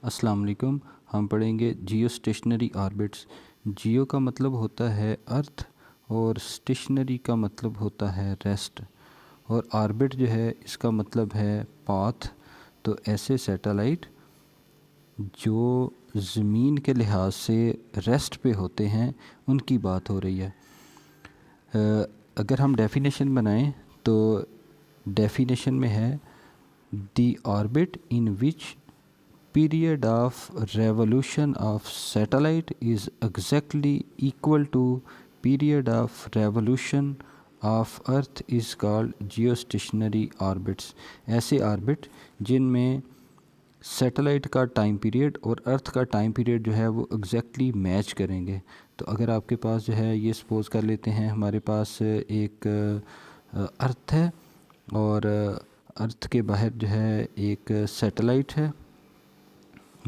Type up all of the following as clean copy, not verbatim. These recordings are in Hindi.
अस्सलाम वालेकुम। हम पढ़ेंगे जियो स्टेशनरी ऑर्बिट्स। जियो का मतलब होता है अर्थ और स्टेशनरी का मतलब होता है रेस्ट, और ऑर्बिट जो है इसका मतलब है पाथ। तो ऐसे सैटेलाइट जो ज़मीन के लिहाज से रेस्ट पे होते हैं उनकी बात हो रही है। अगर हम डेफिनेशन बनाएं तो डेफिनेशन में है the orbit in which period of revolution of satellite is exactly equal to period of revolution of earth is called geostationary orbits। ऐसे ऑर्बिट जिनमें सैटेलाइट का टाइम पीरियड और अर्थ का टाइम पीरियड जो है वो एग्जैक्टली मैच करेंगे। तो अगर आपके पास जो है ये सपोज़ कर लेते हैं हमारे पास एक अर्थ है और अर्थ के बाहर जो है एक सैटेलाइट है,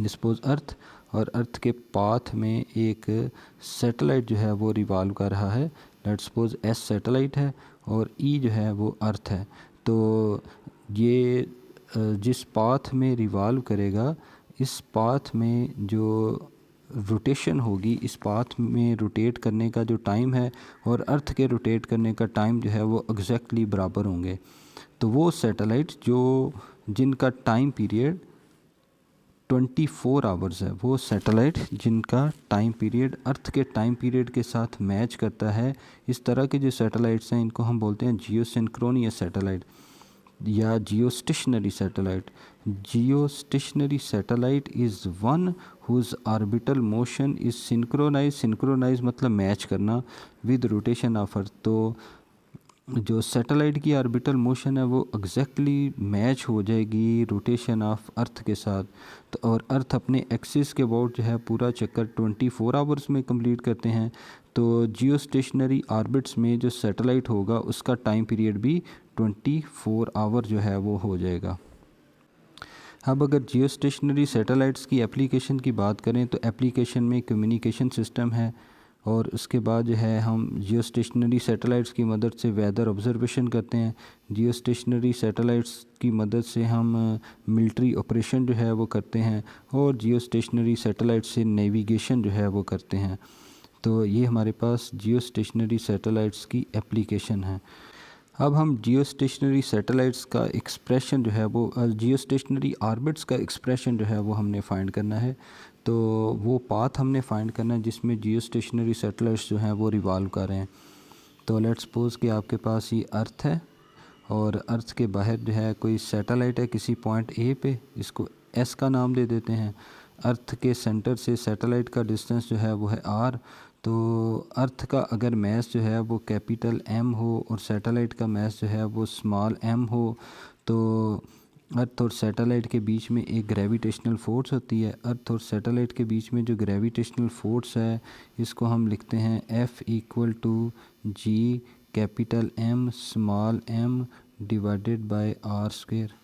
सपोज अर्थ, और अर्थ के पाथ में एक सैटेलाइट जो है वो रिवॉल्व कर रहा है। लेट्स सपोज एस सैटेलाइट है और ई जो है वो अर्थ है। तो ये जिस पाथ में रिवॉल्व करेगा, इस पाथ में जो रोटेशन होगी, इस पाथ में रोटेट करने का जो टाइम है और अर्थ के रोटेट करने का टाइम जो है वो एग्जैक्टली बराबर होंगे। तो वो सैटेलाइट जो जिनका टाइम पीरियड 24 आवर्स है, वो सैटेलाइट जिनका टाइम पीरियड अर्थ के टाइम पीरियड के साथ मैच करता है, इस तरह के जो सैटेलाइट्स हैं इनको हम बोलते हैं जियो सिंक्रोनियस सैटेलाइट या geostationary satellite. Geostationary satellite is one whose orbital motion is synchronise मतलब मैच करना विद रोटेशन ऑफ अर्थ। तो जो सैटेलाइट की ऑर्बिटल मोशन है वो एग्जैक्टली मैच हो जाएगी रोटेशन ऑफ अर्थ के साथ। तो और अर्थ अपने एक्सिस के अबाउट जो है पूरा चक्कर 24 आवर्स में कंप्लीट करते हैं। तो जियो स्टेशनरी ऑर्बिट्स में जो सैटेलाइट होगा उसका टाइम पीरियड भी 24 आवर जो है वो हो जाएगा। अब अगर जियो स्टेशनरी सैटेलाइट्स की एप्लीकेशन की बात करें तो एप्लीकेशन में कम्युनिकेशन सिस्टम है, और उसके बाद जो है हम जियो स्टेशनरी सैटेलाइट्स की मदद से वेदर ऑब्जर्वेशन करते हैं। जियो स्टेशनरी सैटेलाइट्स की मदद से हम मिलिट्री ऑपरेशन जो है वो करते हैं, और जियो स्टेशनरी सैटेलाइट से नेविगेशन जो है वो करते हैं। तो ये हमारे पास जियो स्टेशनरी सैटेलाइट्स की एप्लीकेशन है। अब हम जियो स्टेशनरी सैटेलाइट्स का एक्सप्रेशन जो है वो जियो स्टेशनरी ऑर्बिट्स का एक्सप्रेशन जो है वो हमने फाइंड करना है। तो वो पाथ हमने फाइंड करना है जिसमें जियो स्टेशनरी सैटेलाइट्स जो हैं वो रिवॉल्व कर रहे हैं। तो लेट्स सपोज कि आपके पास ये अर्थ है और अर्थ के बाहर जो है कोई सैटेलाइट है किसी पॉइंट ए पे, इसको एस का नाम दे देते हैं। अर्थ के सेंटर से सैटेलाइट का डिस्टेंस जो है वो है आर। तो अर्थ का अगर मैस जो है वो कैपिटल एम हो और सैटेलाइट का मैस जो है वो स्मॉल एम हो, तो अर्थ और सैटेलाइट के बीच में एक ग्रेविटेशनल फोर्स होती है। अर्थ और सैटेलाइट के बीच में जो ग्रेविटेशनल फोर्स है इसको हम लिखते हैं F equal to G capital M small M divided by R square.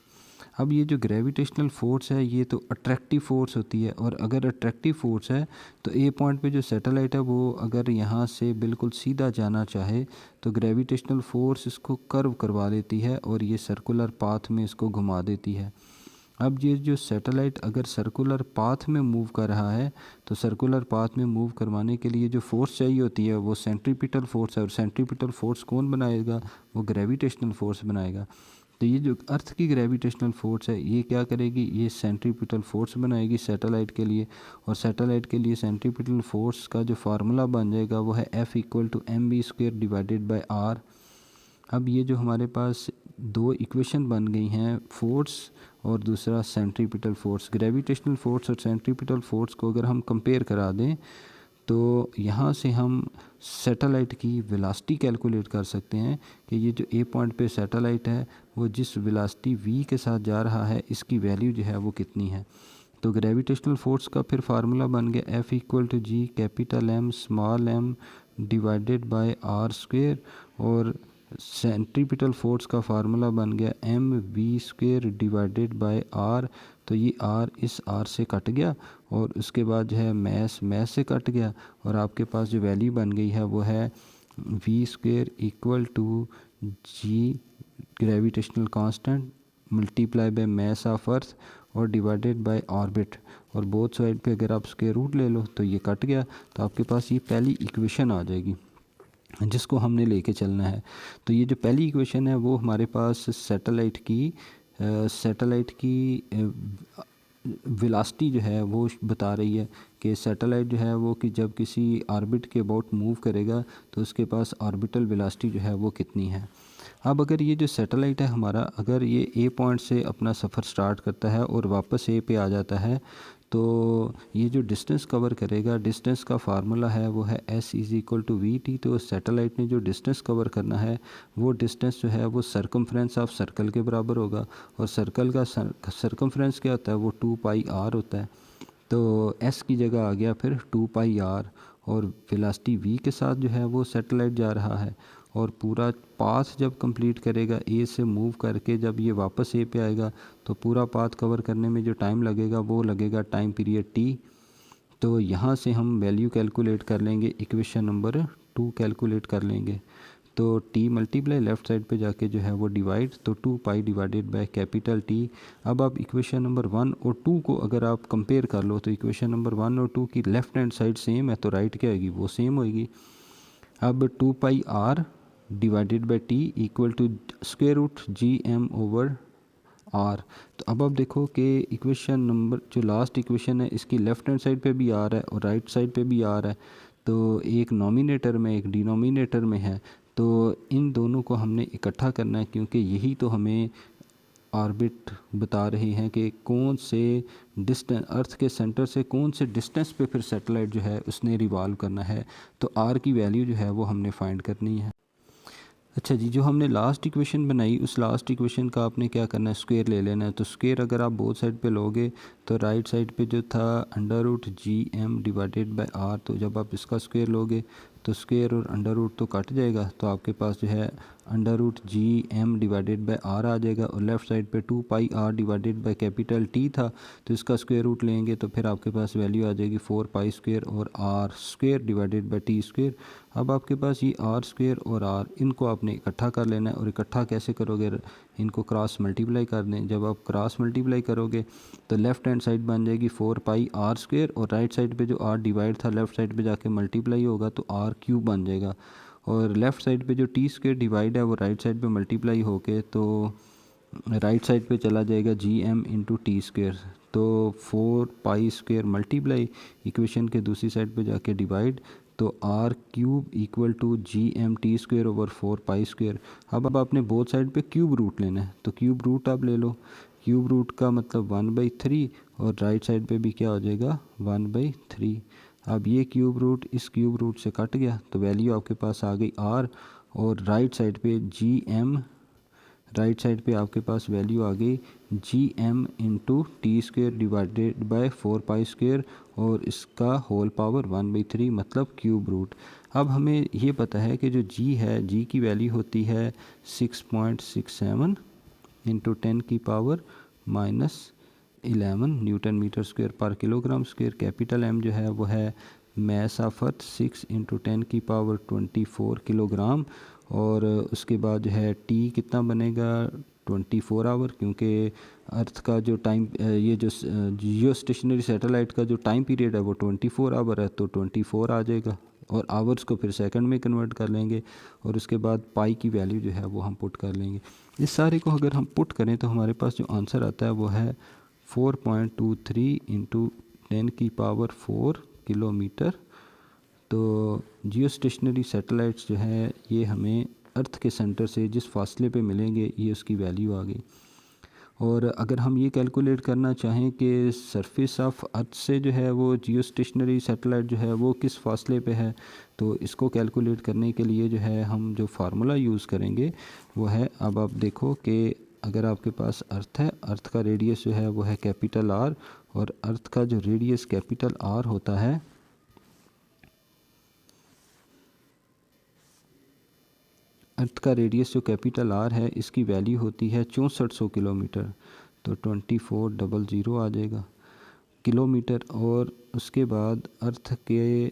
अब ये जो ग्रेविटेशनल फोर्स है ये तो अट्रैक्टिव फोर्स होती है, और अगर अट्रैक्टिव फोर्स है तो ए पॉइंट पे जो सैटेलाइट है वो अगर यहाँ से बिल्कुल सीधा जाना चाहे तो ग्रेविटेशनल फोर्स इसको कर्व करवा लेती है और ये सर्कुलर पाथ में इसको घुमा देती है। अब ये जो सैटेलाइट अगर सर्कुलर पाथ में मूव कर रहा है तो सर्कुलर पाथ में मूव करवाने के लिए जो फोर्स चाहिए होती है वो सेंट्रीपिटल फोर्स है, और सेंट्रीपिटल फोर्स कौन बनाएगा? वो ग्रेविटेशनल फोर्स बनाएगा। तो ये जो अर्थ की ग्रेविटेशनल फोर्स है ये क्या करेगी? ये सेंट्रीपिटल फोर्स बनाएगी सैटेलाइट के लिए, और सैटेलाइट के लिए सेंट्रीपिटल फोर्स का जो फार्मूला बन जाएगा वो है F equal to M B square divided by R. अब ये जो हमारे पास दो इक्वेशन बन गई हैं, फोर्स और दूसरा सेंट्रीपिटल फोर्स, ग्रेविटेशनल फोर्स और सेंट्रीपिटल फोर्स को अगर हम कंपेयर करा दें तो यहाँ से हम सैटेलाइट की वेलोसिटी कैलकुलेट कर सकते हैं कि ये जो ए पॉइंट पे सैटेलाइट है वो जिस वेलोसिटी v के साथ जा रहा है इसकी वैल्यू जो है वो कितनी है। तो ग्रेविटेशनल फोर्स का फिर फार्मूला बन गया F equal to G capital M small M divided by R square, और सेंट्रीपिटल फोर्स का फार्मूला बन गया M V square divided by R. तो ये आर इस आर से कट गया और उसके बाद जो है मैस से कट गया, और आपके पास जो वैल्यू बन गई है वो है V square equal to G gravitational constant multiply by mass of earth, और डिवाइडेड बाय ऑर्बिट, और बोथ साइड पे अगर आप स्क्वायर रूट ले लो तो ये कट गया, तो आपके पास ये पहली इक्वेशन आ जाएगी जिसको हमने लेके चलना है। तो ये जो पहली इक्वेशन है वो हमारे पास सैटेलाइट की वेलोसिटी जो है वो बता रही है कि सैटेलाइट जो है वो कि जब किसी ऑर्बिट के अबाउट मूव करेगा तो उसके पास ऑर्बिटल वेलोसिटी जो है वो कितनी है। अब अगर ये जो सैटेलाइट है हमारा, अगर ये ए पॉइंट से अपना सफ़र स्टार्ट करता है और वापस ए पे आ जाता है, तो ये जो डिस्टेंस कवर करेगा, डिस्टेंस का फार्मूला है वो है s is equal to V T. तो सैटेलाइट ने जो डिस्टेंस कवर करना है वो डिस्टेंस जो है वो सरकमफ्रेंस ऑफ सर्कल के बराबर होगा, और सर्कल का सरकमफ्रेंस क्या होता है, वो 2 पाई आर होता है। तो s की जगह आ गया फिर 2 पाई आर, और वेलोसिटी v के साथ जो है वो सैटेलाइट जा रहा है, और पूरा पाथ जब कंप्लीट करेगा ए से मूव करके जब ये वापस ए पे आएगा तो पूरा पाथ कवर करने में जो टाइम लगेगा वो लगेगा टाइम पीरियड टी। तो यहाँ से हम वैल्यू कैलकुलेट कर लेंगे, इक्वेशन नंबर 2 कैलकुलेट कर लेंगे। तो टी मल्टीप्लाई लेफ़्ट साइड पे जाके जो है वो डिवाइड, तो 2 पाई डिवाइडेड बाय कैपिटल टी। अब आप इक्वेशन नंबर 1 और 2 को अगर आप कंपेयर कर लो तो इक्वेशन नंबर 1 और 2 की लेफ़्ट हैंड साइड सेम है, तो राइट क्या आएगी, वो सेम होएगी। अब 2 pi R divided by T equal to square root G M over R. तो अब आप देखो कि इक्वेशन नंबर जो लास्ट इक्वेशन है इसकी लेफ़्ट हैंड साइड पे भी आर है और राइट साइड पे भी आर है, तो एक नॉमिनेटर में एक डिनोमिनेटर में है, तो इन दोनों को हमने इकट्ठा करना है, क्योंकि यही तो हमें ऑर्बिट बता रहे हैं कि कौन से डिस्टेंस अर्थ के सेंटर से कौन से डिस्टेंस पे फिर सैटेलाइट जो है उसने रिवॉल्व करना है। तो आर की वैल्यू जो है वो हमने फाइंड करनी है। अच्छा जी, जो हमने लास्ट इक्वेशन बनाई उस लास्ट इक्वेशन का आपने क्या करना है, स्क्वायर ले लेना है। तो स्क्वायर अगर आप बोथ साइड पे लोगे तो राइट साइड पे जो था under root G M divided by R, तो जब आप इसका स्क्वायर लोगे तो स्क्वायर और अंडर रूट तो कट जाएगा, तो आपके पास जो है under root G M divided by R आ जाएगा, और लेफ़्ट साइड पे 2 pi R divided by capital T था, तो इसका स्क्वायर रूट लेंगे तो फिर आपके पास वैल्यू आ जाएगी 4 पाई स्क्वायर और R square divided by T square. अब आपके पास ये आर स्क्वायर और आर, इनको आपने इकट्ठा कर लेना है, और इकट्ठा कैसे करोगे, इनको क्रॉस मल्टीप्लाई कर दें। जब आप क्रॉस मल्टीप्लाई करोगे तो लेफ़्ट हैंड साइड बन जाएगी 4 पाई आर स्क्वायर, और राइट साइड पे जो आर डिवाइड था लेफ़्ट साइड पे जाके मल्टीप्लाई होगा तो आर क्यूब बन जाएगा, और लेफ़्ट साइड पे जो टी स्क्वायर डिवाइड है वो राइट साइड पे मल्टीप्लाई होके तो राइट साइड पे चला जाएगा G M into T square. तो 4 पाई स्क्वायर मल्टीप्लाई इक्वेशन के दूसरी साइड पे जाके डिवाइड, तो R cube equal to G M T square over 4 pi square. अब आपने बोथ साइड पे क्यूब रूट लेना है, तो क्यूब रूट आप ले लो। क्यूब रूट का मतलब 1/3, और राइट साइड पे भी क्या हो जाएगा 1/3। अब ये क्यूब रूट इस क्यूब रूट से कट गया, तो वैल्यू आपके पास आ गई आर, और राइट साइड पे जी एम, राइट साइड पे आपके पास वैल्यू आ गई G M into T square divided by 4 pi square, और इसका होल पावर 1/3 मतलब क्यूब रूट। अब हमें ये पता है कि जो जी है, जी की वैल्यू होती है 6.67 इंटू 10 की पावर -11 न्यूटन मीटर स्क्वायर पर किलोग्राम स्क्वायर। कैपिटल एम जो है वो है मैस ऑफ अर्थ 6 इंटू 10 की पावर 24 किलोग्राम, और उसके बाद जो है टी कितना बनेगा 24 आवर, क्योंकि अर्थ का जो टाइम ये जो जियो स्टेशनरी सैटेलाइट का जो टाइम पीरियड है वो 24 आवर है, तो 24 आ जाएगा, और आवर्स को फिर सेकंड में कन्वर्ट कर लेंगे, और उसके बाद पाई की वैल्यू जो है वो हम पुट कर लेंगे। इस सारे को अगर हम पुट करें तो हमारे पास जो आंसर आता है वो है 4.23 इंटू 10 की पावर 4 किलोमीटर। तो जियो स्टेशनरी सैटेलाइट्स जो है ये हमें अर्थ के सेंटर से जिस फासले पे मिलेंगे ये उसकी वैल्यू आ गई। और अगर हम ये कैलकुलेट करना चाहें कि सरफेस ऑफ अर्थ से जो है वो जियो स्टेशनरी सैटेलाइट जो है वो किस फासले पे है, तो इसको कैलकुलेट करने के लिए जो है हम जो फार्मूला यूज़ करेंगे वो है, अब आप देखो कि अगर आपके पास अर्थ है, अर्थ का रेडियस जो है वो है कैपिटल आर, और अर्थ का जो रेडियस कैपिटल आर होता है अर्थ का रेडियस जो कैपिटल आर है इसकी वैल्यू होती है 6400 किलोमीटर, तो 2400 आ जाएगा किलोमीटर। और उसके बाद अर्थ के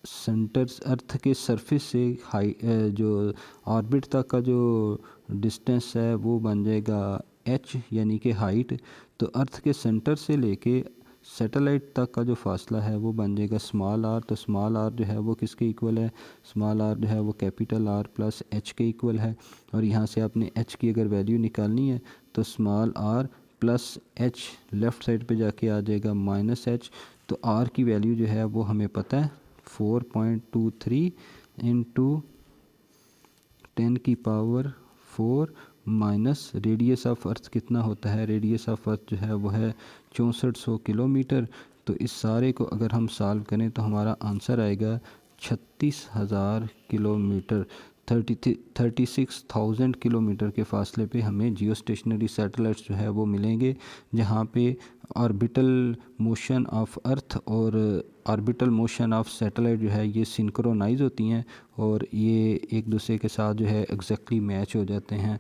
सेंटर, अर्थ के सरफेस से हाई जो ऑर्बिट तक का जो डिस्टेंस है वो बन जाएगा h यानी कि हाइट। तो अर्थ के सेंटर से लेके सैटेलाइट तक का जो फासला है वो बन जाएगा स्मॉल आर। तो स्मॉल आर जो है वो किसके इक्वल है, स्मॉल आर जो है वो कैपिटल आर प्लस एच के इक्वल है। और यहाँ से आपने एच की अगर वैल्यू निकालनी है तो small R plus H left side पे जाके आ जाएगा माइनस एच। तो आर की वैल्यू जो है वो हमें पता है 4.23 into 10⁴ minus radius of earth कितना होता है, रेडियस ऑफ अर्थ जो है वो है 6400 किलोमीटर। तो इस सारे को अगर हम सॉल्व करें तो हमारा आंसर आएगा 36,000 किलोमीटर, 36,000 किलोमीटर के फासले पे हमें जियो स्टेशनरी सैटेलाइट्स जो है वो मिलेंगे, जहाँ पे ऑर्बिटल मोशन ऑफ अर्थ और ऑर्बिटल मोशन ऑफ सैटेलाइट जो है ये सिंक्रोनाइज होती हैं और ये एक दूसरे के साथ जो है एग्जैक्टली मैच हो जाते हैं।